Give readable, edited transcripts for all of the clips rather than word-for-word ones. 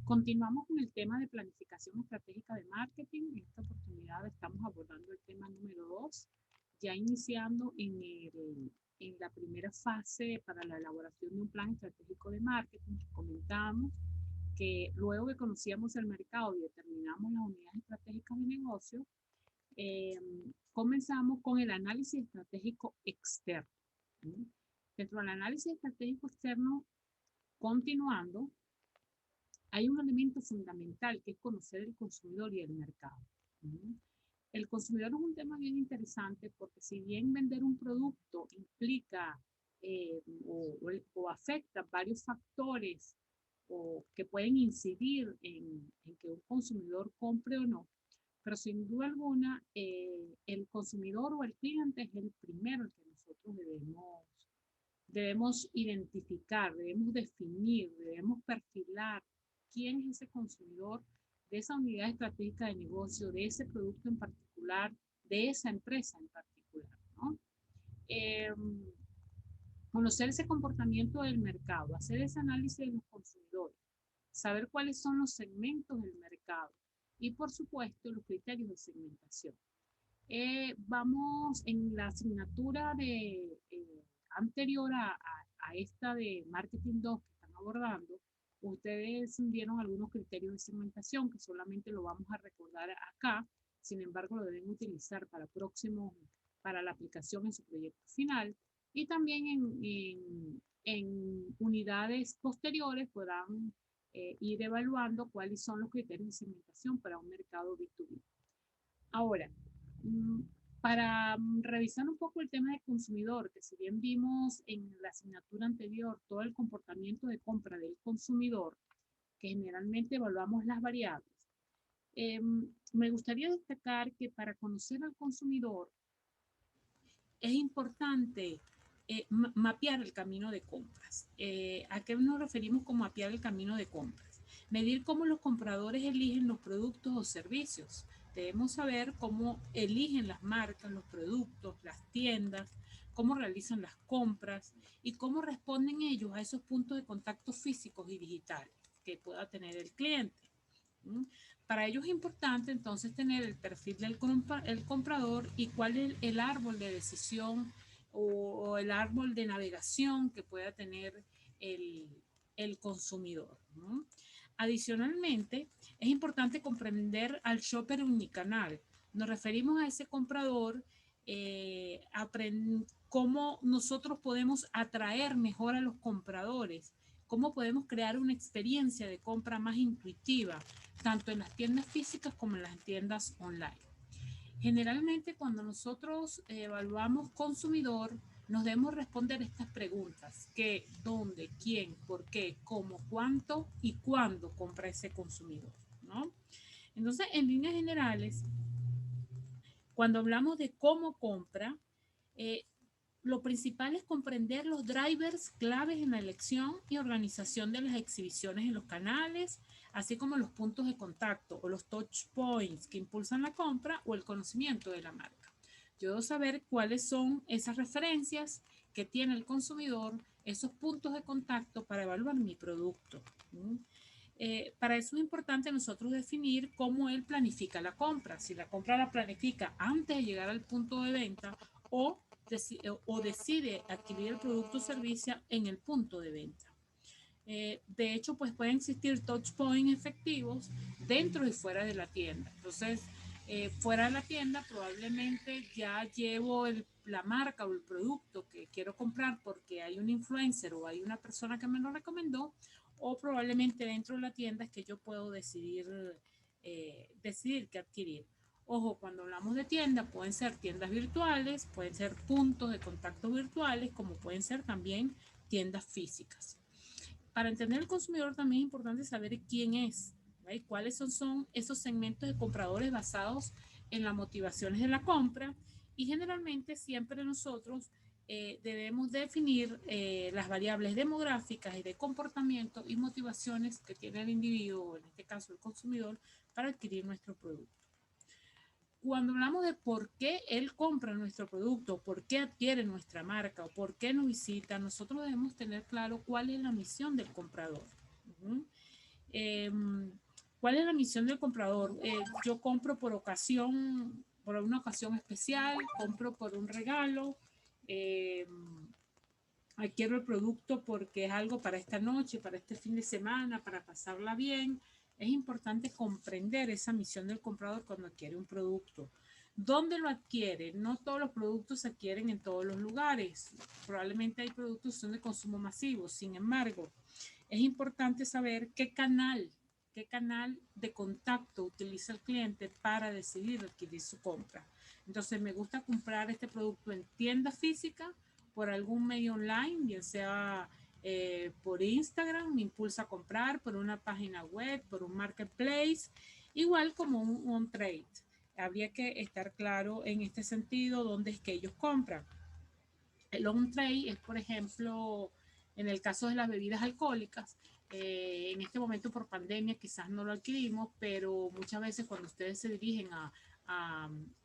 Continuamos con el tema de planificación estratégica de marketing. En esta oportunidad estamos abordando el tema número 2, ya iniciando en la primera fase para la elaboración de un plan estratégico de marketing. Comentamos que luego que conocíamos el mercado y determinamos las unidades estratégicas de negocio, eh, comenzamos con el análisis estratégico externo. ¿Sí? Dentro del análisis estratégico externo, continuando, hay un elemento fundamental que es conocer el consumidor y el mercado. ¿Sí? El consumidor es un tema bien interesante porque si bien vender un producto implica o afecta varios factores o que pueden incidir en que un consumidor compre o no, pero sin duda alguna el consumidor o el cliente es el primero el que nosotros debemos identificar, debemos definir, debemos perfilar quién es ese consumidor de esa unidad estratégica de negocio, de ese producto en particular, de esa empresa en particular, ¿no? Eh, Conocer ese comportamiento del mercado, hacer ese análisis de los consumidores, saber cuáles son los segmentos del mercado y, por supuesto, los criterios de segmentación. Vamos en la asignatura anterior a esta de Marketing 2 que están abordando, ustedes vieron algunos criterios de segmentación que solamente lo vamos a recordar acá, sin embargo lo deben utilizar para la aplicación en su proyecto final y también en unidades posteriores podrán ir evaluando cuáles son los criterios de segmentación para un mercado B2B. Ahora, mm, para revisar un poco el tema del consumidor, que si bien vimos en la asignatura anterior todo el comportamiento de compra del consumidor, que generalmente evaluamos las variables, me gustaría destacar que para conocer al consumidor es importante mapear el camino de compras. ¿A qué nos referimos con mapear el camino de compras? Medir cómo los compradores eligen los productos o servicios. Debemos saber cómo eligen las marcas, los productos, las tiendas, cómo realizan las compras y cómo responden ellos a esos puntos de contacto físicos y digitales que pueda tener el cliente. Para ello es importante entonces tener el perfil del comprador y cuál es el árbol de decisión o el árbol de navegación que pueda tener el consumidor, ¿no? Adicionalmente, es importante comprender al shopper unicanal. Nos referimos a ese comprador, cómo nosotros podemos atraer mejor a los compradores, cómo podemos crear una experiencia de compra más intuitiva, tanto en las tiendas físicas como en las tiendas online. Generalmente cuando nosotros evaluamos consumidor, nos debemos responder estas preguntas: qué, dónde, quién, por qué, cómo, cuánto y cuándo compra ese consumidor, ¿no? Entonces, en líneas generales, cuando hablamos de cómo compra, eh, lo principal es comprender los drivers claves en la elección y organización de las exhibiciones en los canales, así como los puntos de contacto o los touch points que impulsan la compra o el conocimiento de la marca. Yo debo saber cuáles son esas referencias que tiene el consumidor, esos puntos de contacto para evaluar mi producto. Para eso es importante nosotros definir cómo él planifica la compra. Si la compra la planifica antes de llegar al punto de venta o decide adquirir el producto o servicio en el punto de venta. De hecho, pues pueden existir touch points efectivos dentro y fuera de la tienda. Entonces, fuera de la tienda probablemente ya llevo la marca o el producto que quiero comprar porque hay un influencer o hay una persona que me lo recomendó, o probablemente dentro de la tienda es que yo puedo decidir qué adquirir. Ojo, cuando hablamos de tienda, pueden ser tiendas virtuales, pueden ser puntos de contacto virtuales, como pueden ser también tiendas físicas. Para entender el consumidor también es importante saber quién es, ¿right? Cuáles son esos segmentos de compradores basados en las motivaciones de la compra, y generalmente siempre nosotros debemos definir las variables demográficas y de comportamiento y motivaciones que tiene el individuo, en este caso el consumidor, para adquirir nuestro producto. Cuando hablamos de por qué él compra nuestro producto, por qué adquiere nuestra marca o por qué nos visita, nosotros debemos tener claro cuál es la misión del comprador. ¿Cuál es la misión del comprador? Yo compro por ocasión, por una ocasión especial, compro por un regalo, adquiero el producto porque es algo para esta noche, para este fin de semana, para pasarla bien. Es importante comprender esa misión del comprador cuando adquiere un producto. ¿Dónde lo adquiere? No todos los productos se adquieren en todos los lugares. Probablemente hay productos que son de consumo masivo. Sin embargo, es importante saber qué canal de contacto utiliza el cliente para decidir adquirir su compra. Entonces, me gusta comprar este producto en tienda física, por algún medio online, ya sea por Instagram, me impulsa a comprar, por una página web, por un marketplace, igual como un on-trade. Habría que estar claro en este sentido dónde es que ellos compran. El on-trade es, por ejemplo, en el caso de las bebidas alcohólicas, en este momento por pandemia quizás no lo adquirimos, pero muchas veces cuando ustedes se dirigen a,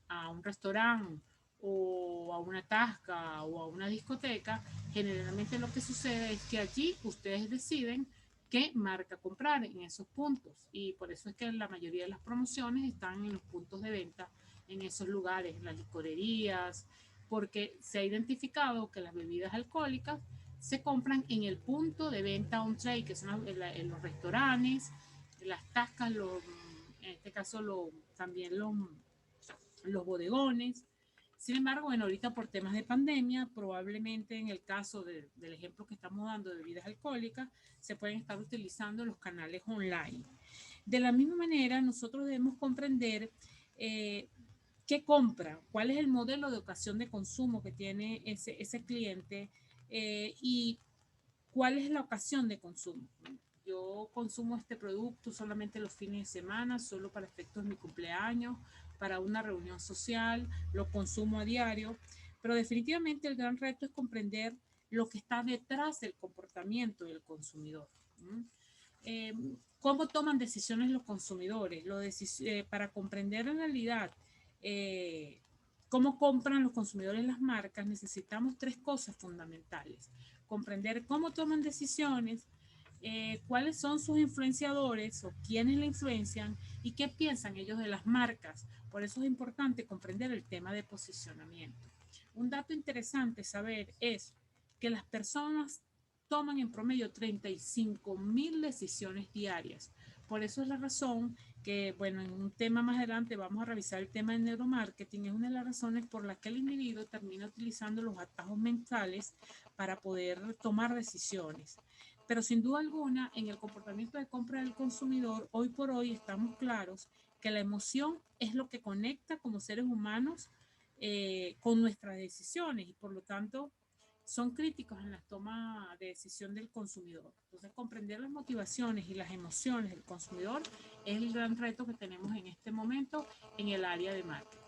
a un restaurante o a una tasca o a una discoteca, generalmente lo que sucede es que allí ustedes deciden qué marca comprar en esos puntos, y por eso es que la mayoría de las promociones están en los puntos de venta, en esos lugares, en las licorerías, porque se ha identificado que las bebidas alcohólicas se compran en el punto de venta on trade, que son en los restaurantes, las tascas, en este caso también los bodegones. Sin embargo, bueno, ahorita por temas de pandemia, probablemente en el caso del ejemplo que estamos dando de bebidas alcohólicas, se pueden estar utilizando los canales online. De la misma manera, nosotros debemos comprender qué compra, cuál es el modelo de ocasión de consumo que tiene ese cliente, y cuál es la ocasión de consumo. Yo consumo este producto solamente los fines de semana, solo para efectos de mi cumpleaños, para una reunión social, lo consumo a diario, pero definitivamente el gran reto es comprender lo que está detrás del comportamiento del consumidor. Eh, ¿Cómo toman decisiones los consumidores? Para comprender en realidad eh, cómo compran los consumidores las marcas, necesitamos tres cosas fundamentales: comprender cómo toman decisiones, cuáles son sus influenciadores o quiénes la influencian y qué piensan ellos de las marcas. Por eso es importante comprender el tema de posicionamiento. Un dato interesante saber es que las personas toman en promedio 35.000 decisiones diarias. Por eso es la razón que, bueno, en un tema más adelante vamos a revisar el tema de neuromarketing. Es una de las razones por las que el individuo termina utilizando los atajos mentales para poder tomar decisiones. Pero sin duda alguna, en el comportamiento de compra del consumidor, hoy por hoy estamos claros que la emoción es lo que conecta como seres humanos con nuestras decisiones, y por lo tanto son críticos en la toma de decisión del consumidor. Entonces, comprender las motivaciones y las emociones del consumidor es el gran reto que tenemos en este momento en el área de marketing.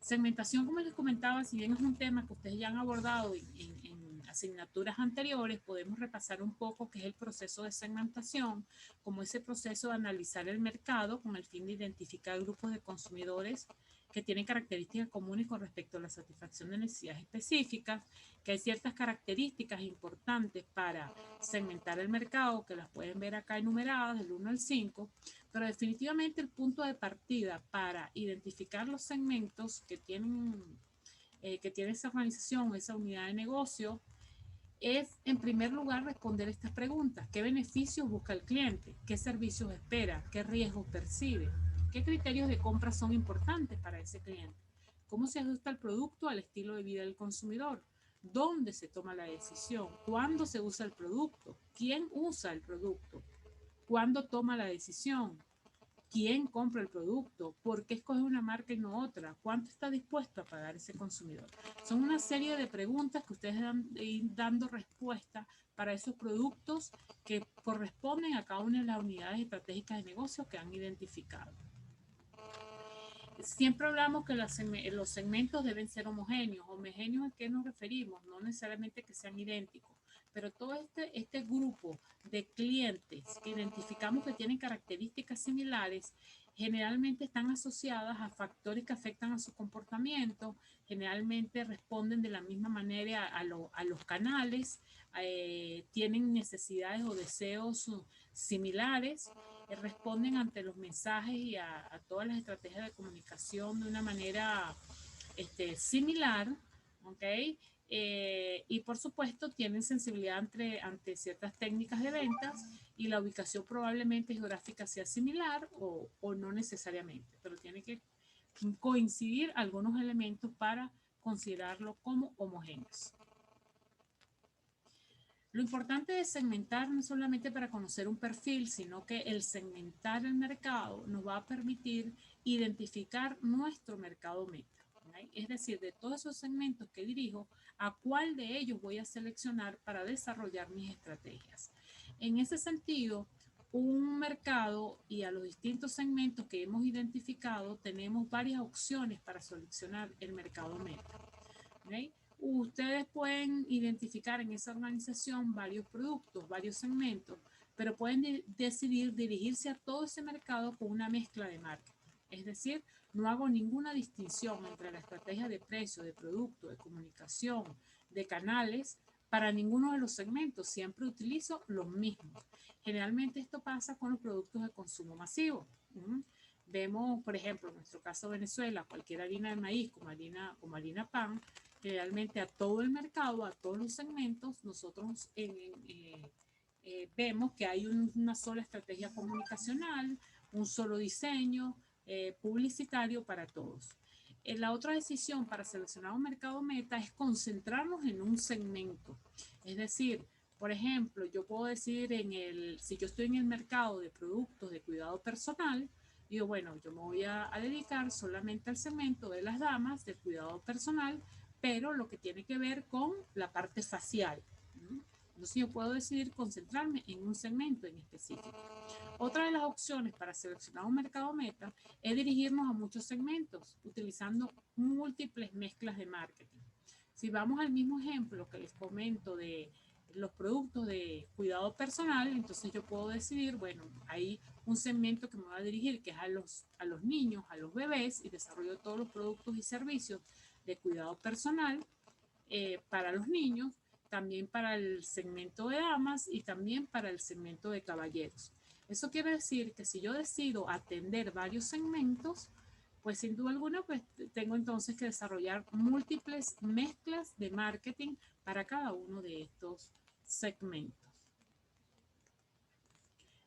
Segmentación, como les comentaba, si bien es un tema que ustedes ya han abordado en asignaturas anteriores, podemos repasar un poco qué es el proceso de segmentación, como ese proceso de analizar el mercado con el fin de identificar grupos de consumidores que tienen características comunes con respecto a la satisfacción de necesidades específicas, que hay ciertas características importantes para segmentar el mercado, que las pueden ver acá enumeradas del 1 al 5, pero definitivamente el punto de partida para identificar los segmentos que tiene esa organización, esa unidad de negocio, es en primer lugar responder estas preguntas: ¿qué beneficios busca el cliente? ¿Qué servicios espera? ¿Qué riesgos percibe? ¿Qué criterios de compra son importantes para ese cliente? ¿Cómo se ajusta el producto al estilo de vida del consumidor? ¿Dónde se toma la decisión? ¿Cuándo se usa el producto? ¿Quién usa el producto? ¿Cuándo toma la decisión? ¿Quién compra el producto? ¿Por qué escoge una marca y no otra? ¿Cuánto está dispuesto a pagar ese consumidor? Son una serie de preguntas que ustedes dan dando respuesta para esos productos que corresponden a cada una de las unidades estratégicas de negocio que han identificado. Siempre hablamos que los segmentos deben ser homogéneos. ¿Homogéneos a qué nos referimos? No necesariamente que sean idénticos, pero todo este grupo de clientes que identificamos que tienen características similares, Generalmente están asociadas a factores que afectan a su comportamiento, generalmente responden de la misma manera a los canales, tienen necesidades o deseos similares, responden ante los mensajes y a todas las estrategias de comunicación de una manera similar, ¿ok? Y por supuesto tienen sensibilidad ante ciertas técnicas de ventas y la ubicación probablemente geográfica sea similar o no necesariamente, pero tiene que coincidir algunos elementos para considerarlo como homogéneos. Lo importante de segmentar no es solamente para conocer un perfil, sino que el segmentar el mercado nos va a permitir identificar nuestro mercado meta. ¿Okay? Es decir, de todos esos segmentos que dirijo, ¿a cuál de ellos voy a seleccionar para desarrollar mis estrategias? En ese sentido, un mercado y a los distintos segmentos que hemos identificado, tenemos varias opciones para seleccionar el mercado meta. ¿Okay? Ustedes pueden identificar en esa organización varios productos, varios segmentos, pero pueden decidir dirigirse a todo ese mercado con una mezcla de marketing. Es decir, no hago ninguna distinción entre la estrategia de precio, de producto, de comunicación, de canales para ninguno de los segmentos. Siempre utilizo los mismos. Generalmente esto pasa con los productos de consumo masivo. Vemos, por ejemplo, en nuestro caso Venezuela, cualquier harina de maíz como harina pan, realmente a todo el mercado, a todos los segmentos, nosotros vemos que hay una sola estrategia comunicacional, un solo diseño publicitario para todos. La otra decisión para seleccionar un mercado meta es concentrarnos en un segmento. Es decir, por ejemplo, yo puedo decir si yo estoy en el mercado de productos de cuidado personal, digo, bueno, yo me voy a dedicar solamente al segmento de las damas de cuidado personal, pero lo que tiene que ver con la parte facial. Entonces yo puedo decidir concentrarme en un segmento en específico. Otra de las opciones para seleccionar un mercado meta es dirigirnos a muchos segmentos utilizando múltiples mezclas de marketing. Si vamos al mismo ejemplo que les comento de los productos de cuidado personal, entonces yo puedo decidir, bueno, hay un segmento que me va a dirigir que es a los niños, a los bebés, y desarrollo todos los productos y servicios de cuidado personal para los niños, también para el segmento de damas y también para el segmento de caballeros. Eso quiere decir que si yo decido atender varios segmentos, pues sin duda alguna, pues tengo entonces que desarrollar múltiples mezclas de marketing para cada uno de estos segmentos.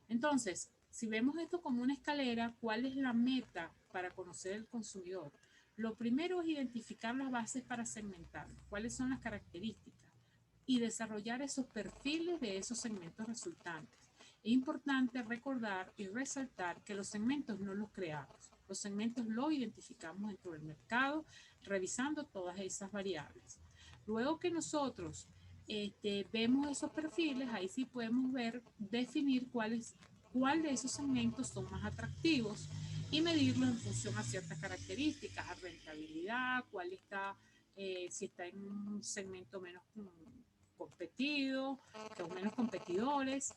Entonces, si vemos esto como una escalera, ¿cuál es la meta para conocer el consumidor? Lo primero es identificar las bases para segmentar, cuáles son las características y desarrollar esos perfiles de esos segmentos resultantes. Es importante recordar y resaltar que los segmentos no los creamos, los segmentos los identificamos dentro del mercado, revisando todas esas variables. Luego que nosotros vemos esos perfiles, ahí sí podemos definir cuál de esos segmentos son más atractivos y medirlos en función a ciertas características, a rentabilidad, si está en un segmento menos competido, con menos competidores,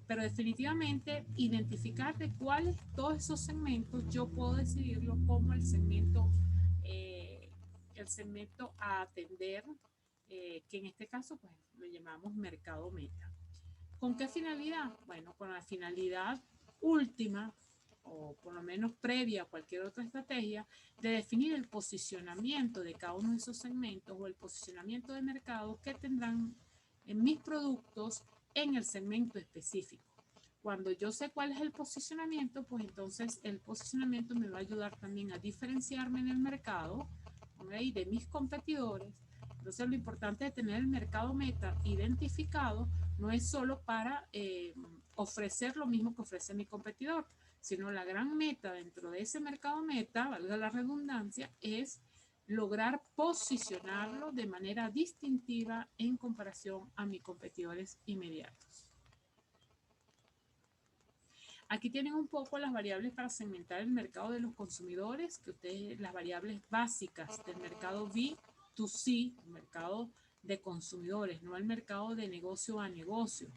pero definitivamente identificar de cuáles todos esos segmentos yo puedo decidirlo como el segmento a atender, que en este caso pues lo llamamos mercado meta. ¿Con qué finalidad? Bueno, con la finalidad última, o por lo menos previa a cualquier otra estrategia, de definir el posicionamiento de cada uno de esos segmentos o el posicionamiento de mercado que tendrán en mis productos en el segmento específico. Cuando yo sé cuál es el posicionamiento, pues entonces el posicionamiento me va a ayudar también a diferenciarme en el mercado, ¿okay?, de mis competidores. Entonces lo importante de tener el mercado meta identificado no es solo para ofrecer lo mismo que ofrece mi competidor, sino la gran meta dentro de ese mercado meta, valga la redundancia, es lograr posicionarlo de manera distintiva en comparación a mis competidores inmediatos. Aquí tienen un poco las variables para segmentar el mercado de los consumidores, que ustedes, las variables básicas del mercado B2C, el mercado de consumidores, no el mercado de negocio a negocio.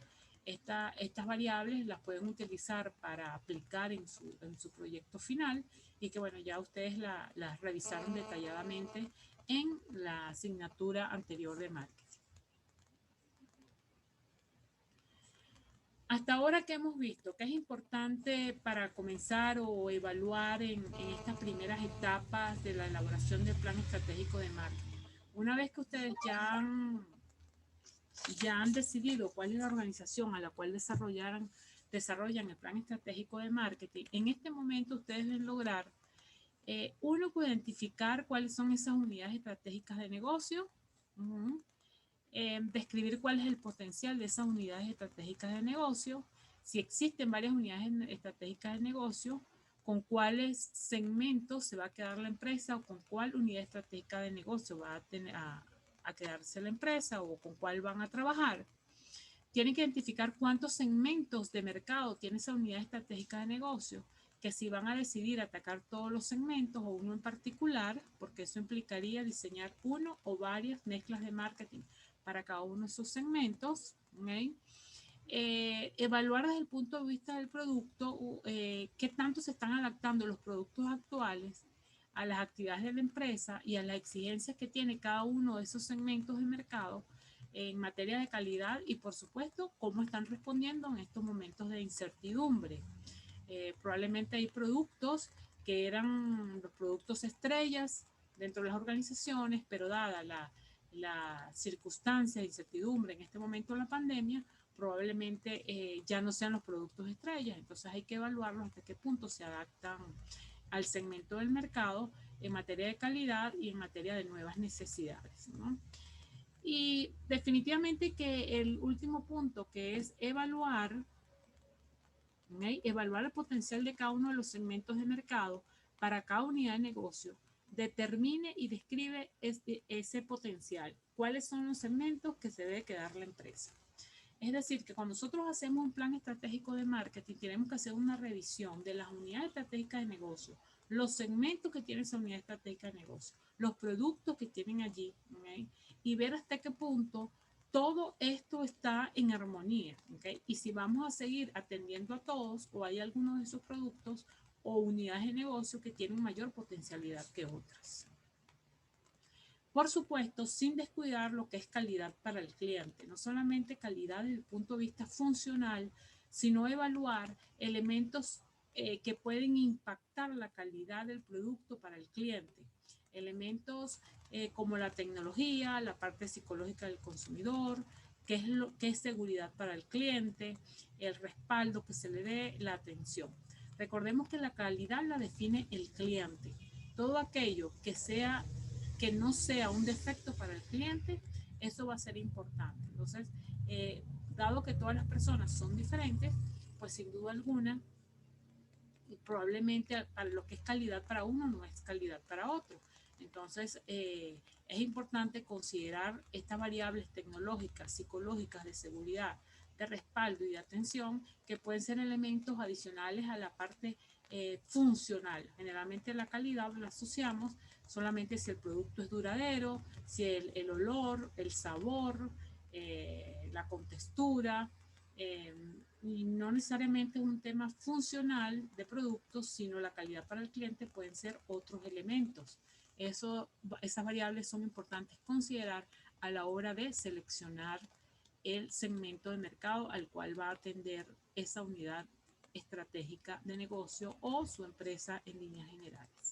Estas variables las pueden utilizar para aplicar en su proyecto final y que bueno, ya ustedes las revisaron detalladamente en la asignatura anterior de marketing. Hasta ahora, ¿qué hemos visto? ¿Qué es importante para comenzar o evaluar en estas primeras etapas de la elaboración del plan estratégico de marketing? Una vez que ustedes ya han decidido cuál es la organización a la cual desarrollan el plan estratégico de marketing, en este momento ustedes deben lograr, uno, identificar cuáles son esas unidades estratégicas de negocio, describir cuál es el potencial de esas unidades estratégicas de negocio, si existen varias unidades estratégicas de negocio, con cuáles segmentos se va a quedar la empresa o con cuál unidad estratégica de negocio va a quedarse la empresa o con cuál van a trabajar. Tienen que identificar cuántos segmentos de mercado tiene esa unidad estratégica de negocio, que si van a decidir atacar todos los segmentos o uno en particular, porque eso implicaría diseñar uno o varias mezclas de marketing para cada uno de esos segmentos. ¿Okay? Evaluar desde el punto de vista del producto qué tanto se están adaptando los productos actuales a las actividades de la empresa y a las exigencias que tiene cada uno de esos segmentos de mercado en materia de calidad y por supuesto cómo están respondiendo en estos momentos de incertidumbre. Probablemente hay productos que eran los productos estrellas dentro de las organizaciones, pero dada la circunstancia de incertidumbre en este momento de la pandemia, probablemente ya no sean los productos estrellas. Entonces hay que evaluarlos hasta qué punto se adaptan al segmento del mercado en materia de calidad y en materia de nuevas necesidades, ¿no? Y definitivamente que el último punto, que es evaluar, ¿okay? Evaluar el potencial de cada uno de los segmentos de mercado para cada unidad de negocio, determine y describe ese potencial. ¿Cuáles son los segmentos que se debe quedar la empresa? Es decir, que cuando nosotros hacemos un plan estratégico de marketing, tenemos que hacer una revisión de las unidades estratégicas de negocio, los segmentos que tiene esa unidad estratégica de negocio, los productos que tienen allí, ¿okay? Y ver hasta qué punto todo esto está en armonía, ¿okay? Y si vamos a seguir atendiendo a todos o hay algunos de esos productos o unidades de negocio que tienen mayor potencialidad que otras. Por supuesto, sin descuidar lo que es calidad para el cliente, no solamente calidad desde el punto de vista funcional, sino evaluar elementos que pueden impactar la calidad del producto para el cliente. Elementos como la tecnología, la parte psicológica del consumidor, qué es seguridad para el cliente, el respaldo que se le dé, la atención. Recordemos que la calidad la define el cliente. Todo aquello que no sea un defecto para el cliente, eso va a ser importante. Entonces, dado que todas las personas son diferentes, pues sin duda alguna, probablemente para lo que es calidad para uno no es calidad para otro. Entonces, es importante considerar estas variables tecnológicas, psicológicas, de seguridad, de respaldo y de atención, que pueden ser elementos adicionales a la parte funcional. Generalmente la calidad la asociamos solamente si el producto es duradero, si el olor, el sabor, la contextura, y no necesariamente es un tema funcional de productos, sino la calidad para el cliente pueden ser otros elementos. Esas variables son importantes considerar a la hora de seleccionar el segmento de mercado al cual va a atender esa unidad estratégica de negocio o su empresa en líneas generales.